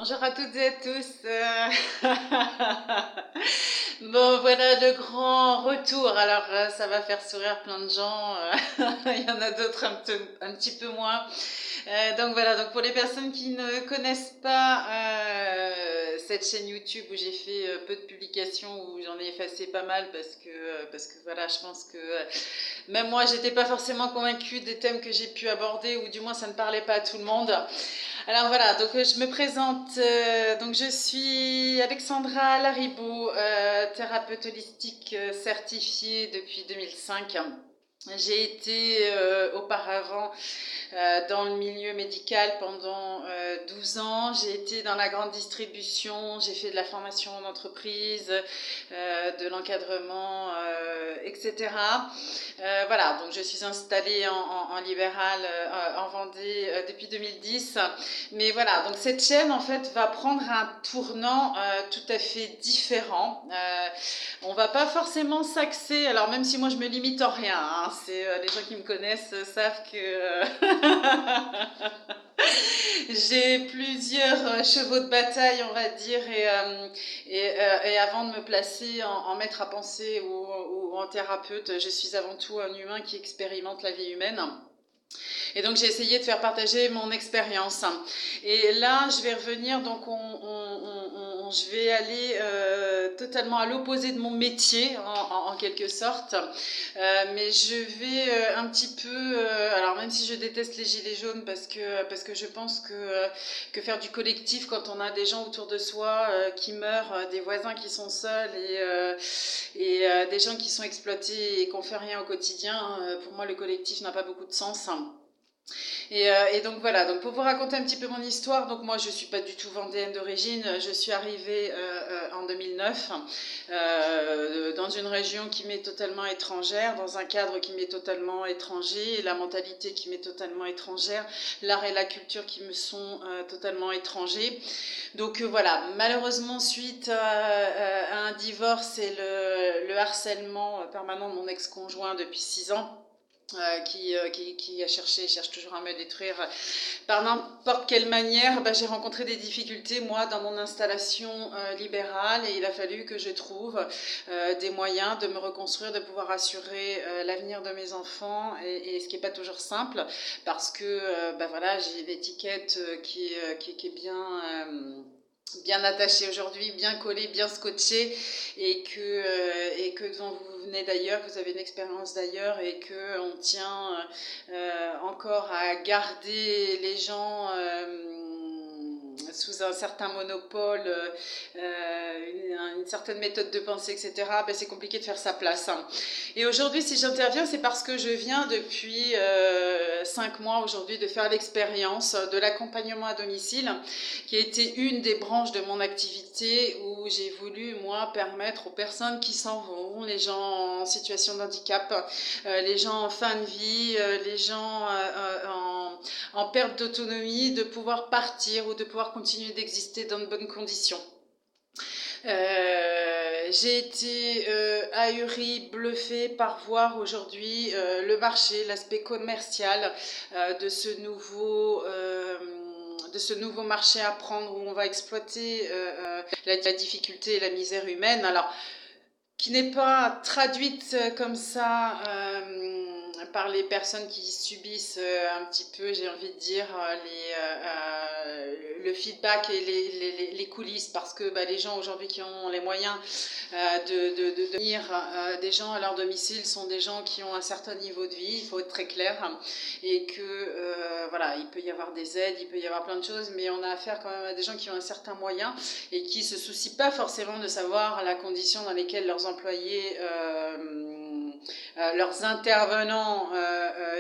Bonjour à toutes et à tous. Bon, voilà le grand retour. Alors, ça va faire sourire plein de gens. Il y en a d'autres un petit peu moins. Donc voilà, donc pour les personnes qui ne connaissent pas cette chaîne YouTube où j'ai fait peu de publications, où j'en ai effacé pas mal parce que voilà, je pense que même moi, j'étais pas forcément convaincue des thèmes que j'ai pu aborder, ou du moins ça ne parlait pas à tout le monde. Alors voilà, donc je me présente, donc je suis Alexandra Laribout, thérapeute holistique certifiée depuis 2005. J'ai été auparavant dans le milieu médical pendant 12 ans. J'ai été dans la grande distribution, j'ai fait de la formation en entreprise, de l'encadrement, etc. Voilà, donc je suis installée en libéral en Vendée depuis 2010. Mais voilà, donc cette chaîne en fait va prendre un tournant tout à fait différent. On va pas forcément s'axer, alors même si moi je me limite en rien, hein, c'est les gens qui me connaissent savent que j'ai plusieurs chevaux de bataille, on va dire, et avant de me placer en maître à penser ou en thérapeute, je suis avant tout un humain qui expérimente la vie humaine. Et donc j'ai essayé de faire partager mon expérience. Et là, je vais revenir, donc je vais aller totalement à l'opposé de mon métier, en quelque sorte. Mais je vais un petit peu, alors même si je déteste les gilets jaunes parce que je pense que faire du collectif quand on a des gens autour de soi qui meurent, des voisins qui sont seuls et des gens qui sont exploités et qu'on fait rien au quotidien, pour moi le collectif n'a pas beaucoup de sens. Et donc voilà, donc pour vous raconter un petit peu mon histoire, donc moi je suis pas du tout vendéenne d'origine, je suis arrivée en 2009 dans une région qui m'est totalement étrangère, dans un cadre qui m'est totalement étranger, la mentalité qui m'est totalement étrangère, l'art et la culture qui me sont totalement étrangers. Donc voilà, malheureusement suite à un divorce et le harcèlement permanent de mon ex-conjoint depuis 6 ans, qui a cherche toujours à me détruire par n'importe quelle manière, j'ai rencontré des difficultés, moi, dans mon installation libérale, et il a fallu que je trouve des moyens de me reconstruire, de pouvoir assurer l'avenir de mes enfants, et ce qui n'est pas toujours simple, parce que voilà, j'ai une étiquette qui est bien attaché aujourd'hui, bien collé, bien scotché, et que dont vous venez d'ailleurs, que vous avez une expérience d'ailleurs, et qu'on tient encore à garder les gens sous un certain monopole, une certaine méthode de pensée, etc., c'est compliqué de faire sa place. Et aujourd'hui, si j'interviens, c'est parce que je viens depuis 5 mois aujourd'hui de faire l'expérience de l'accompagnement à domicile, qui a été une des branches de mon activité où j'ai voulu, moi, permettre aux personnes qui s'en vont, les gens en situation de handicap, les gens en fin de vie, les gens en perte d'autonomie, de pouvoir partir ou de pouvoir continuer d'exister dans de bonnes conditions. J'ai été ahurie, bluffée par voir aujourd'hui le marché, l'aspect commercial de ce nouveau marché à prendre, où on va exploiter la difficulté et la misère humaine. Alors, qui n'est pas traduite comme ça par les personnes qui subissent un petit peu, j'ai envie de dire, le feedback et les coulisses, parce que les gens aujourd'hui qui ont les moyens de venir, des gens à leur domicile sont des gens qui ont un certain niveau de vie, il faut être très clair, et que voilà, il peut y avoir des aides, il peut y avoir plein de choses, mais on a affaire quand même à des gens qui ont un certain moyen et qui ne se soucient pas forcément de savoir la condition dans lesquelles leurs employés, leurs intervenants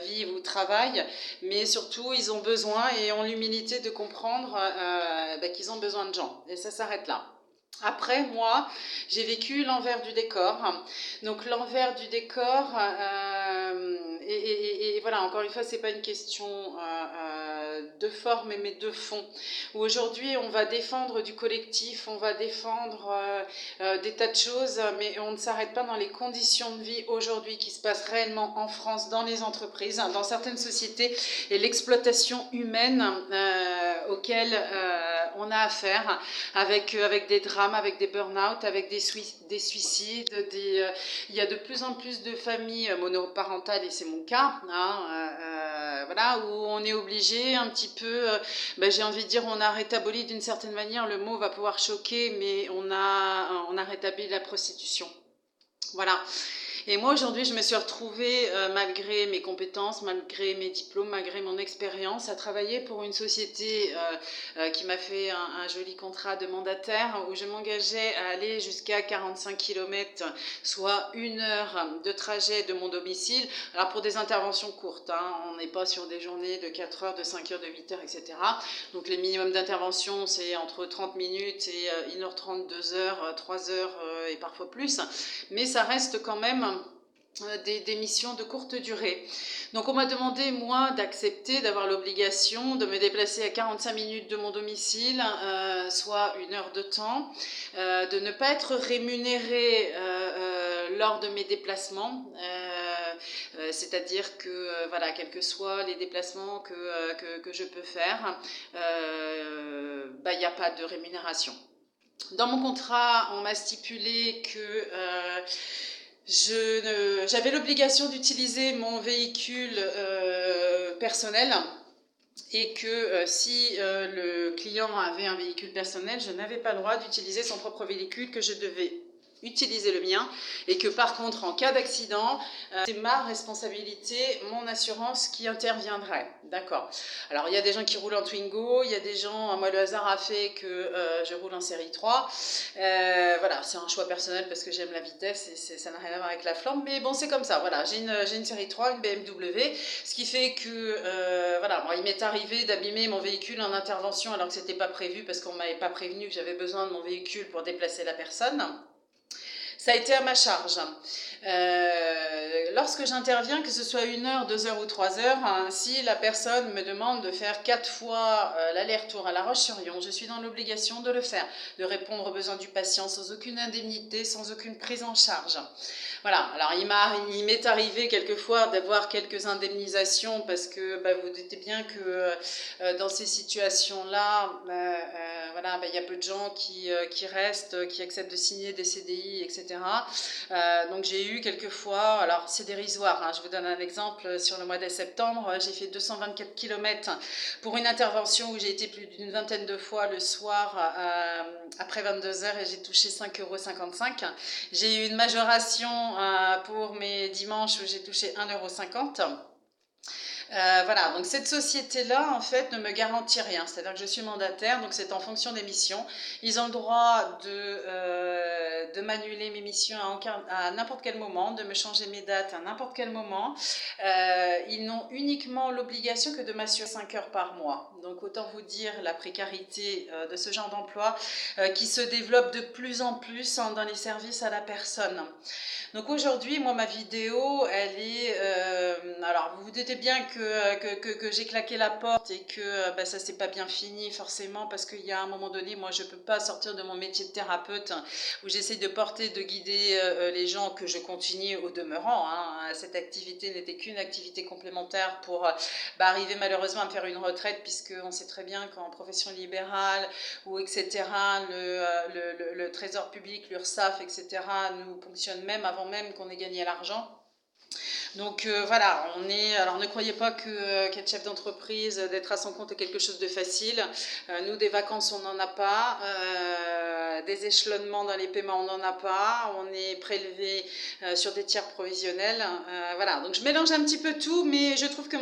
vivent ou travaillent, mais surtout ils ont besoin et ont l'humilité de comprendre qu'ils ont besoin de gens, et ça s'arrête là. Après, moi, j'ai vécu l'envers du décor. Donc l'envers du décor, et voilà, encore une fois, c'est pas une question de forme, mais de fond. Où aujourd'hui, on va défendre du collectif, on va défendre des tas de choses, mais on ne s'arrête pas dans les conditions de vie aujourd'hui qui se passent réellement en France, dans les entreprises, dans certaines sociétés, et l'exploitation humaine auquel on a affaire avec des drames, avec des burn-out, avec des suicides, il y a de plus en plus de familles monoparentales, et c'est mon cas, hein, voilà, où on est obligé un petit peu, j'ai envie de dire, on a rétabli d'une certaine manière, le mot va pouvoir choquer, mais on a rétabli la prostitution. Voilà. Et moi aujourd'hui je me suis retrouvée, malgré mes compétences, malgré mes diplômes, malgré mon expérience, à travailler pour une société qui m'a fait un joli contrat de mandataire où je m'engageais à aller jusqu'à 45 km, soit 1 heure de trajet de mon domicile. Alors pour des interventions courtes, hein, on n'est pas sur des journées de 4 heures, de 5 heures, de 8 heures, etc. Donc les minimums d'intervention c'est entre 30 minutes et 1h30, 2 heures, 3 heures et parfois plus. Mais ça reste quand même des missions de courte durée. Donc on m'a demandé, moi, d'accepter, d'avoir l'obligation de me déplacer à 45 minutes de mon domicile, soit 1 heure de temps, de ne pas être rémunérée lors de mes déplacements, c'est-à-dire que, voilà, quels que soient les déplacements que je peux faire, il n'y a pas de rémunération. Dans mon contrat, on m'a stipulé que j'avais l'obligation d'utiliser mon véhicule personnel et que si le client avait un véhicule personnel, je n'avais pas le droit d'utiliser son propre véhicule, que je devais utiliser le mien et que par contre en cas d'accident c'est ma responsabilité, mon assurance qui interviendrait. D'accord. Alors il y a des gens qui roulent en Twingo, il y a des gens, moi le hasard a fait que je roule en série 3, voilà, c'est un choix personnel parce que j'aime la vitesse et ça n'a rien à voir avec la flamme, mais bon c'est comme ça, voilà, j'ai une série 3, une BMW, ce qui fait que voilà, moi, il m'est arrivé d'abîmer mon véhicule en intervention alors que c'était pas prévu parce qu'on m'avait pas prévenu que j'avais besoin de mon véhicule pour déplacer la personne. Ça a été à ma charge. Lorsque j'interviens, que ce soit 1 heure, 2 heures ou 3 heures, hein, si la personne me demande de faire 4 fois l'aller-retour à La Roche-sur-Yon, je suis dans l'obligation de le faire, de répondre aux besoins du patient sans aucune indemnité, sans aucune prise en charge. Voilà, alors il m'est arrivé quelquefois d'avoir quelques indemnisations parce que vous doutez bien que dans ces situations-là, voilà, il y a peu de gens qui restent, qui acceptent de signer des CDI, etc. Donc j'ai eu quelquefois, alors c'est dérisoire, hein, je vous donne un exemple, sur le mois de septembre, j'ai fait 224 km pour une intervention où j'ai été plus d'une vingtaine de fois le soir après 22 heures et j'ai touché 5,55 €. J'ai eu une majoration pour mes dimanches où j'ai touché 1,50 €. Voilà, donc cette société-là, en fait, ne me garantit rien. C'est-à-dire que je suis mandataire, donc c'est en fonction des missions. Ils ont le droit de m'annuler mes missions à n'importe quel moment, de me changer mes dates à n'importe quel moment. Ils n'ont uniquement l'obligation que de m'assurer 5 heures par mois. Donc autant vous dire la précarité de ce genre d'emploi qui se développe de plus en plus dans les services à la personne. Donc aujourd'hui, moi, ma vidéo, elle est... alors, vous vous doutez bien que j'ai claqué la porte et que ça s'est pas bien fini forcément parce qu'il y a un moment donné, moi, je peux pas sortir de mon métier de thérapeute où j'essaie de porter, de guider les gens, que je continue au demeurant. Hein. Cette activité n'était qu'une activité complémentaire pour arriver malheureusement à me faire une retraite puisqu'on sait très bien qu'en profession libérale ou etc., le Trésor public, l'URSSAF, etc., nous ponctionne même avant même qu'on ait gagné l'argent. Donc voilà, alors ne croyez pas qu'être chef d'entreprise, d'être à son compte est quelque chose de facile. Nous, des vacances, on n'en a pas. Des échelonnements dans les paiements, on n'en a pas. On est prélevé sur des tiers provisionnels. Voilà, donc je mélange un petit peu tout, mais je trouve que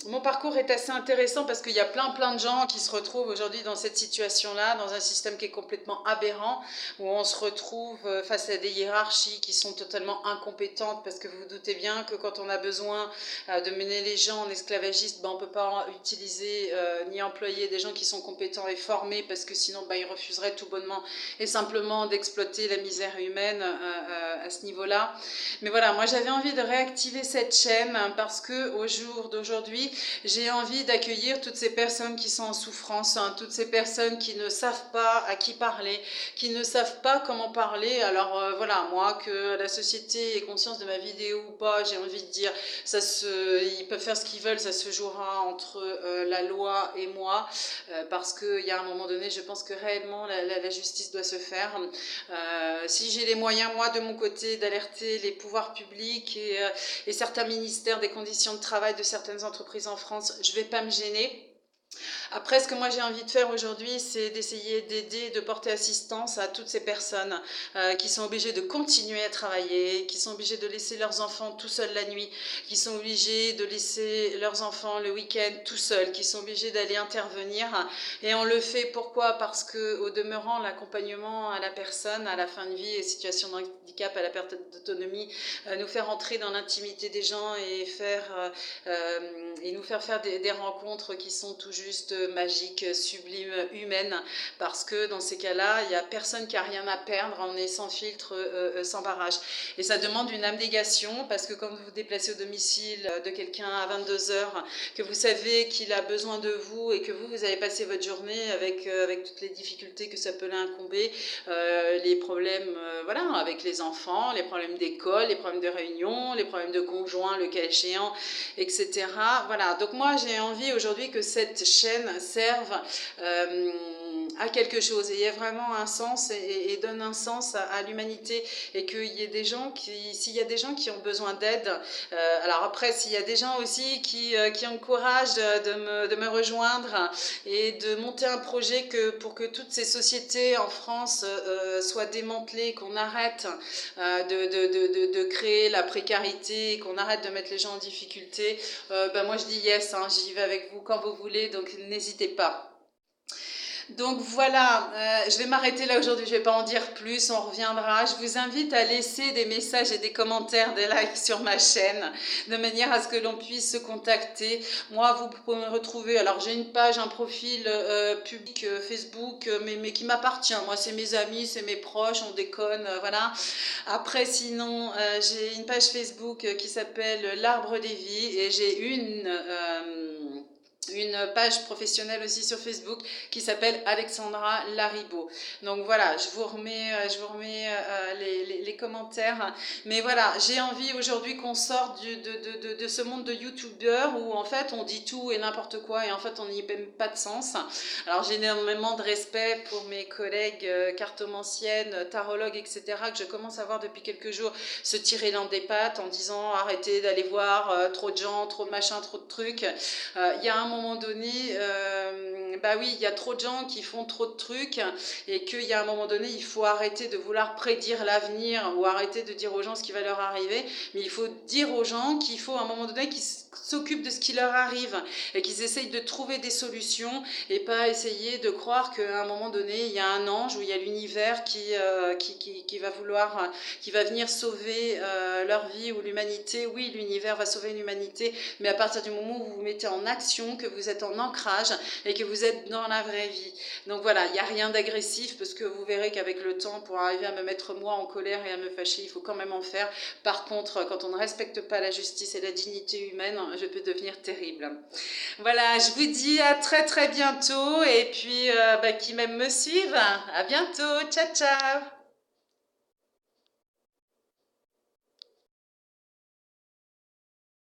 mon parcours est assez intéressant parce qu'il y a plein de gens qui se retrouvent aujourd'hui dans cette situation-là, dans un système qui est complètement aberrant, où on se retrouve face à des hiérarchies qui sont totalement incompétentes parce que vous vous doutez bien que quand on a besoin de mener les gens en esclavagistes, on ne peut pas utiliser ni employer des gens qui sont compétents et formés parce que sinon ils refuseraient tout bonnement et simplement d'exploiter la misère humaine à ce niveau-là. Mais voilà, moi j'avais envie de réactiver cette chaîne parce qu'au jour d'aujourd'hui, aujourd'hui, j'ai envie d'accueillir toutes ces personnes qui sont en souffrance, hein, toutes ces personnes qui ne savent pas à qui parler, qui ne savent pas comment parler. Alors voilà, moi, que la société ait conscience de ma vidéo ou pas, j'ai envie de dire, ils peuvent faire ce qu'ils veulent, ça se jouera entre la loi et moi, parce qu'il y a un moment donné, je pense que réellement la justice doit se faire. Si j'ai les moyens, moi, de mon côté, d'alerter les pouvoirs publics et certains ministères des conditions de travail de certaines entreprises en France, je ne vais pas me gêner. Après, ce que moi j'ai envie de faire aujourd'hui, c'est d'essayer d'aider, de porter assistance à toutes ces personnes qui sont obligées de continuer à travailler, qui sont obligées de laisser leurs enfants tout seuls la nuit, qui sont obligées de laisser leurs enfants le week-end tout seuls, qui sont obligées d'aller intervenir. Et on le fait pourquoi? Parce que au demeurant, l'accompagnement à la personne, à la fin de vie, et situation de handicap, à la perte d'autonomie, nous faire entrer dans l'intimité des gens et nous faire faire des rencontres qui sont tout juste magiques, sublimes, humaines, parce que dans ces cas-là, il n'y a personne qui a rien à perdre, on est sans filtre, sans barrage. Et ça demande une abnégation, parce que quand vous vous déplacez au domicile de quelqu'un à 22 heures, que vous savez qu'il a besoin de vous et que vous avez passé votre journée avec toutes les difficultés que ça peut l'incomber, les problèmes voilà, avec les enfants, les problèmes d'école, les problèmes de réunion, les problèmes de conjoint, le cas échéant, etc. Voilà, donc moi j'ai envie aujourd'hui que cette chaîne serve à quelque chose et il y a vraiment un sens et donne un sens à l'humanité et qu'il y ait des gens s'il y a des gens qui ont besoin d'aide, alors après s'il y a des gens aussi qui ont le courage de me rejoindre et de monter un projet pour que toutes ces sociétés en France soient démantelées, qu'on arrête de créer la précarité, qu'on arrête de mettre les gens en difficulté, moi je dis yes, hein, j'y vais avec vous quand vous voulez, donc n'hésitez pas. Donc voilà, je vais m'arrêter là aujourd'hui, je ne vais pas en dire plus, on reviendra. Je vous invite à laisser des messages et des commentaires, des likes sur ma chaîne, de manière à ce que l'on puisse se contacter. Moi, vous pouvez me retrouver, alors j'ai une page, un profil public Facebook, mais qui m'appartient. Moi, c'est mes amis, c'est mes proches, on déconne, voilà. Après, sinon, j'ai une page Facebook qui s'appelle L'Arbre des Vies et j'ai une page professionnelle aussi sur Facebook qui s'appelle Alexandra Laribo. Donc voilà, je vous remets les commentaires. Mais voilà, j'ai envie aujourd'hui qu'on sorte de ce monde de youtubeurs où en fait on dit tout et n'importe quoi et en fait on n'y met pas de sens. Alors j'ai énormément de respect pour mes collègues cartomanciennes, tarologues, etc. que je commence à voir depuis quelques jours se tirer dans des pattes en disant arrêtez d'aller voir trop de gens, trop de machins, trop de trucs. Il y a un moment donné, bah oui, il y a trop de gens qui font trop de trucs et qu'il y a un moment donné, il faut arrêter de vouloir prédire l'avenir ou arrêter de dire aux gens ce qui va leur arriver, mais il faut dire aux gens qu'il faut à un moment donné qu'ils s'occupent de ce qui leur arrive et qu'ils essayent de trouver des solutions et pas essayer de croire qu'à un moment donné, il y a un ange ou il y a l'univers qui va venir sauver leur vie ou l'humanité. Oui, l'univers va sauver l'humanité, mais à partir du moment où vous vous mettez en action, que vous êtes en ancrage et que vous êtes dans la vraie vie. Donc voilà, il n'y a rien d'agressif parce que vous verrez qu'avec le temps, pour arriver à me mettre moi en colère et à me fâcher, il faut quand même en faire. Par contre, quand on ne respecte pas la justice et la dignité humaine, je peux devenir terrible. Voilà, je vous dis à très très bientôt et puis qui même me suivent, à bientôt, ciao ciao.